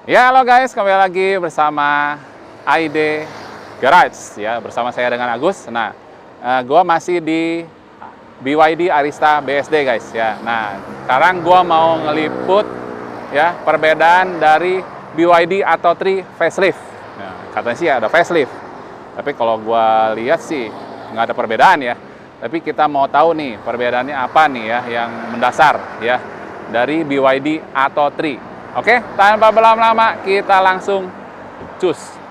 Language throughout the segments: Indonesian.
Ya, halo guys, kembali lagi bersama ID Garage ya, bersama saya dengan Agus. Nah, gua masih di BYD Arista BSD guys ya. Nah, sekarang gua mau ngeliput ya perbedaan dari BYD atau 3 facelift. Nah, katanya sih ada facelift. Tapi kalau gua lihat sih nggak ada perbedaan ya. Tapi kita mau tahu nih perbedaannya apa nih ya yang mendasar ya dari BYD atau 3. Oke, tanpa berlama-lama kita langsung cus.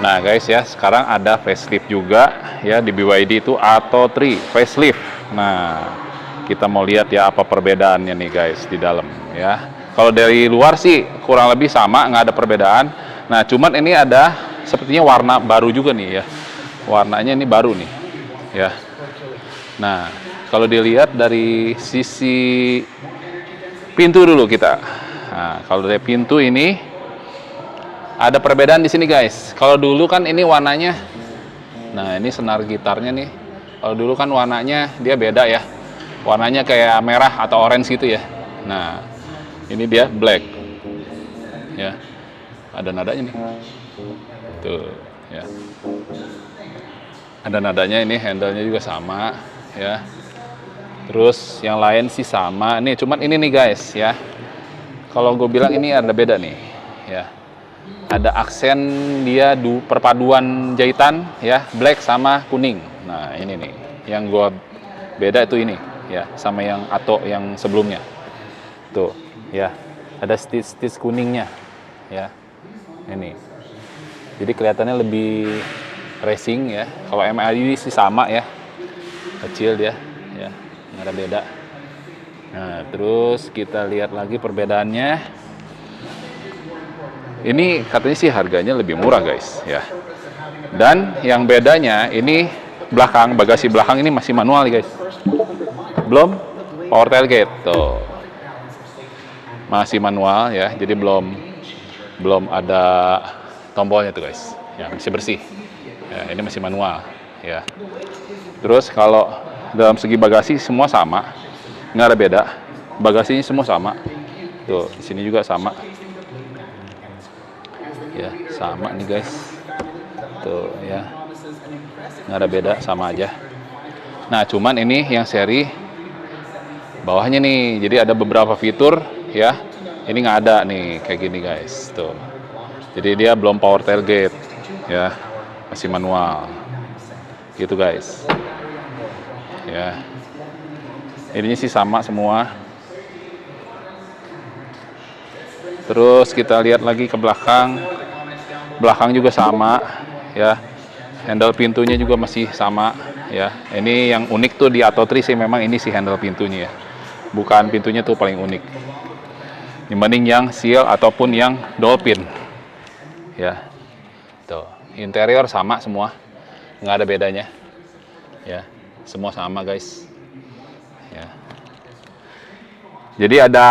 Nah guys ya, sekarang ada facelift juga ya di BYD itu atau 3 facelift. Nah, kita mau lihat ya apa perbedaannya nih guys di dalam ya. Kalau dari luar sih kurang lebih sama, nggak ada perbedaan. Nah, cuman ini ada sepertinya warna baru juga nih ya. Warnanya ini baru nih ya. Nah, kalau dilihat dari sisi pintu dulu kita. Nah, kalau dari pintu ini ada perbedaan di sini guys. Kalau dulu kan ini warnanya, nah ini senar gitarnya nih. Kalau dulu kan warnanya dia beda ya. Warnanya kayak merah atau orange gitu ya. Nah, ini dia black. Ya. Ada nadanya nih. Tuh, ya. Ada nadanya, ini handle-nya juga sama ya. Terus yang lain sih sama. Nih, cuman ini nih guys ya. Kalau gue bilang ini ada beda nih ya. Ada aksen dia perpaduan jahitan ya, black sama kuning. Nah, ini nih yang gua beda itu ini ya, sama yang atau yang sebelumnya. Tuh, ya. Ada stitch kuningnya ya. Ini. Jadi kelihatannya lebih racing ya. Kalau MID sih sama ya. Kecil dia ya, nggak ada beda. Nah, terus kita lihat lagi perbedaannya. Ini katanya sih harganya lebih murah guys ya. Dan yang bedanya ini belakang, bagasi belakang ini masih manual guys. Belum power tailgate tuh. Masih manual ya. Jadi belum ada tombolnya tuh guys. Ya, masih bersih. Ya, ini masih manual ya. Terus kalau dalam segi bagasi semua sama. Nggak ada beda. Bagasinya semua sama. Tuh, di sini juga sama. Ya, sama nih guys. Tuh ya. Nggak ada beda, sama aja. Nah, cuman ini yang seri bawahnya nih. Jadi ada beberapa fitur ya. Ini nggak ada nih kayak gini guys. Tuh. Jadi dia belum power tailgate ya. Masih manual. Gitu guys. Ya. Ininya sih sama semua. Terus kita lihat lagi ke belakang. Belakang juga sama ya. Handle pintunya juga masih sama ya. Ini yang unik tuh di Atto 3 sih, memang ini sih handle pintunya ya. Bukan pintunya tuh paling unik dibanding yang seal ataupun yang dolphin ya. Tuh, interior sama semua, nggak ada bedanya ya, semua sama guys ya. Jadi ada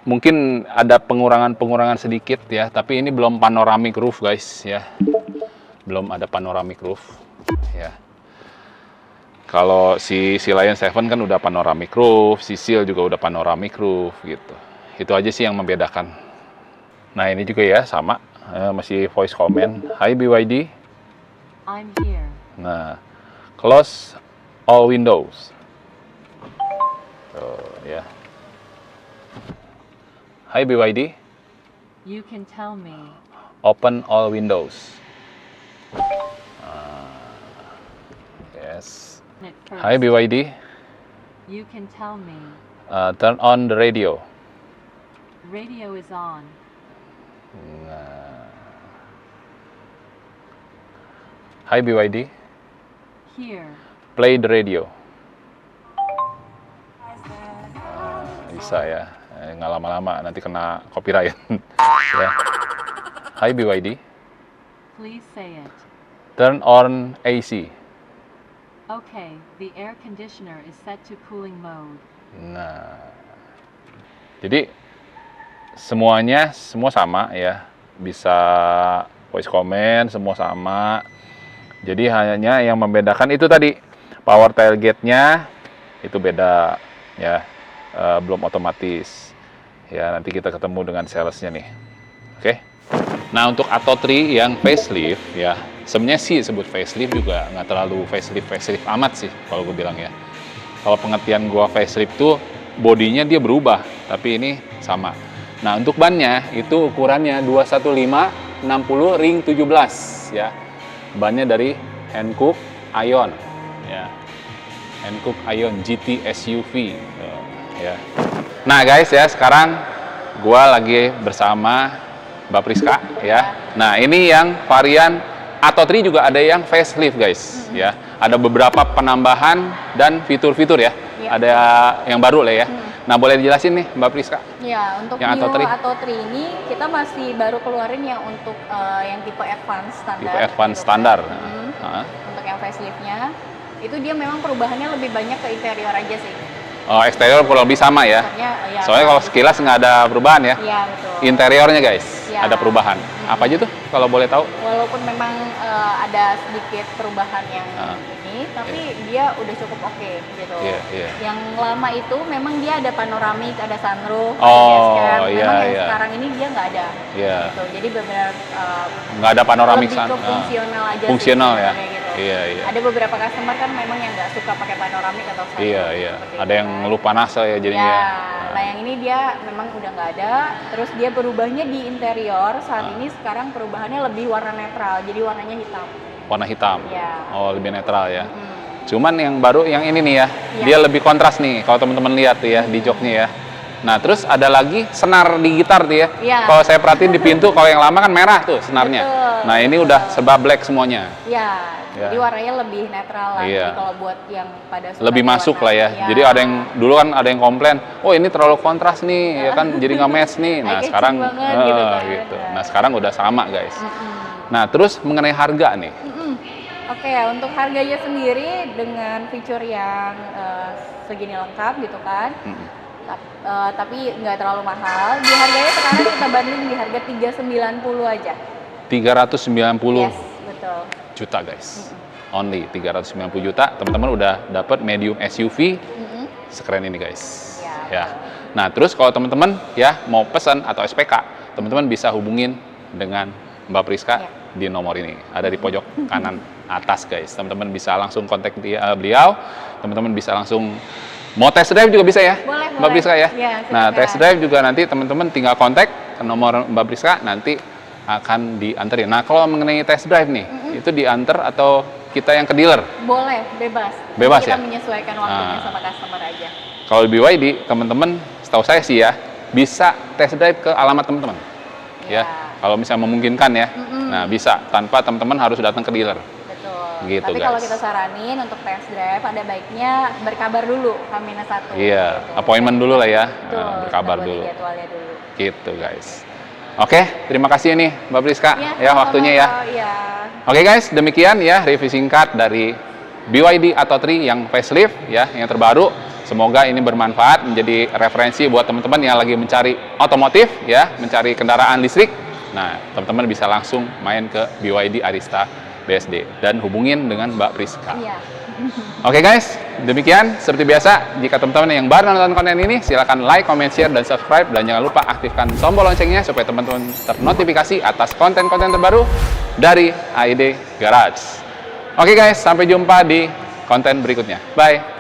mungkin ada pengurangan sedikit ya, tapi ini belum panoramic roof guys ya. Belum ada panoramic roof ya. Kalau si Lion 7 kan udah panoramic roof, si Seal juga udah panoramic roof gitu. Itu aja sih yang membedakan. Nah, ini juga ya sama, masih voice command. Hi BYD. I'm here. Nah, close all windows. Oh, ya. Hi BYD. You can tell me. Open all windows. Yes. It first. Hi BYD. You can tell me. Turn on the radio. Radio is on. Nah. Hi BYD. Here. Play the radio. Bisa ya. Nggak lama-lama nanti kena copyright. Ya. Hi BYD. Please say it. Turn on AC. Okay, the air conditioner is set to cooling mode. Nah, jadi semua sama ya, bisa voice command, semua sama. Jadi hanya yang membedakan itu tadi, power tailgate-nya itu beda ya, belum otomatis. Ya, nanti kita ketemu dengan salesnya nih. Oke. Nah, untuk Atto 3 yang facelift ya, sebenarnya sih sebut facelift juga nggak terlalu facelift amat sih kalau gue bilang ya. Kalau pengertian gue facelift tuh bodinya dia berubah, tapi ini sama. Nah, untuk bannya itu ukurannya 215 60 ring 17 ya. Bannya dari Hankook Ion ya. Hankook Ion GT SUV ya. Nah, guys ya, sekarang gue lagi bersama Mbak Priska ya. Nah, ini yang varian Atto 3 juga ada yang facelift guys ya. Ada beberapa penambahan dan fitur-fitur ya. Ada yang baru lah ya. Nah, boleh dijelasin nih Mbak Priska? Ya, untuk yang New Atto 3? Atto 3 ini kita masih baru keluarin yang untuk yang tipe advance standar. Tipe advance gitu standar. kan. Untuk yang faceliftnya itu dia memang perubahannya lebih banyak ke interior aja sih. Oh, eksterior kurang lebih sama ya. Ya, Soalnya kalau sekilas nggak ada perubahan ya. Iya, betul. Interiornya guys, Ya. ada perubahan. Apa aja tuh kalau boleh tahu? Walaupun memang ada sedikit perubahan yang ini, tapi dia udah cukup oke gitu. Iya. Yang lama itu memang dia ada panoramik, ada sunroof, Oh, ada dashcam. Memang iya, yang iya. sekarang ini dia nggak ada. Iya. Gitu. Jadi benar-benar Nggak ada panoramik lebih ke fungsional aja fungsional sih, ya. sebenarnya gitu. Iya. Ada beberapa customer kan memang yang nggak suka pakai panoramik atau sunroof. Iya. seperti Ada itu yang kan. ngeluh panas ya jadinya. Ya, nah yang ini dia memang udah nggak ada. Terus dia berubahnya di interior saat ini sekarang perubahannya lebih warna netral, jadi warnanya hitam. Warna hitam. Ya. Oh, lebih netral ya. Cuman yang baru yang ini nih ya, Ya. dia lebih kontras nih kalau teman-teman lihat tuh ya di joknya ya. Nah, terus ada lagi senar di gitar tuh ya. Ya. Kalau saya perhatiin di pintu, kalau yang lama kan merah tuh senarnya. Betul, Nah, ini betul. udah serba black semuanya. Ya, Ya. jadi warnanya lebih netral lah. Iya. Jadi kalau buat yang pada suka Lebih masuk lah ya. Jadi ada yang dulu kan ada yang komplain, oh ini terlalu kontras nih, ya kan jadi nggak match nih. Nah, Eye-catching sekarang banget gitu kan. gitu. Nah, sekarang udah sama guys. Nah, terus mengenai harga nih. Oke, untuk harganya sendiri dengan fitur yang segini lengkap gitu kan. Tapi nggak terlalu mahal. Di harganya sekarang kita banding di harga 390 aja. 390 Yes, betul. juta guys. Only 390 juta, teman-teman udah dapat medium SUV sekeren ini guys. Ya, Nah, terus kalau teman-teman ya mau pesan atau SPK, teman-teman bisa hubungin dengan Mbak Priska di nomor ini. Ada di pojok kanan atas guys. Teman-teman bisa langsung kontak beliau. Teman-teman bisa langsung mau test drive juga bisa ya? Boleh, Mbak boleh. Priska ya? Ya, Nah, silakan. test drive juga nanti teman-teman tinggal kontak ke nomor Mbak Priska, nanti akan dianterin. Nah, kalau mengenai test drive nih, itu diantar atau kita yang ke dealer? Boleh, bebas. Bebas Kita ya? menyesuaikan waktunya sama customer aja. Kalau BYD, teman-teman, setahu saya sih ya, bisa test drive ke alamat teman-teman. Ya, kalau misalnya memungkinkan ya. Nah, bisa tanpa teman-teman harus datang ke dealer. Betul. Gitu, Tapi kalau guys. kita saranin untuk test drive, ada baiknya berkabar dulu H-1. Iya, gitu. appointment dulu lah ya. Betul, Nah, berkabar kita buat dulu. jadwalnya dulu. Gitu, guys. Oke, terima kasih nih Mbak Priska ya sama-sama, waktunya ya. Iya. Oke guys, demikian ya review singkat dari BYD Atto 3 yang facelift ya, yang terbaru. Semoga ini bermanfaat, menjadi referensi buat teman-teman yang lagi mencari otomotif, ya, mencari kendaraan listrik. Nah, teman-teman bisa langsung main ke BYD Arista BSD dan hubungin dengan Mbak Priska. Iya. Oke guys, demikian seperti biasa. Jika teman-teman yang baru nonton konten ini, silakan like, comment, share, dan subscribe. Dan jangan lupa aktifkan tombol loncengnya supaya teman-teman ternotifikasi atas konten-konten terbaru dari AID Garage. Oke guys, sampai jumpa di konten berikutnya. Bye!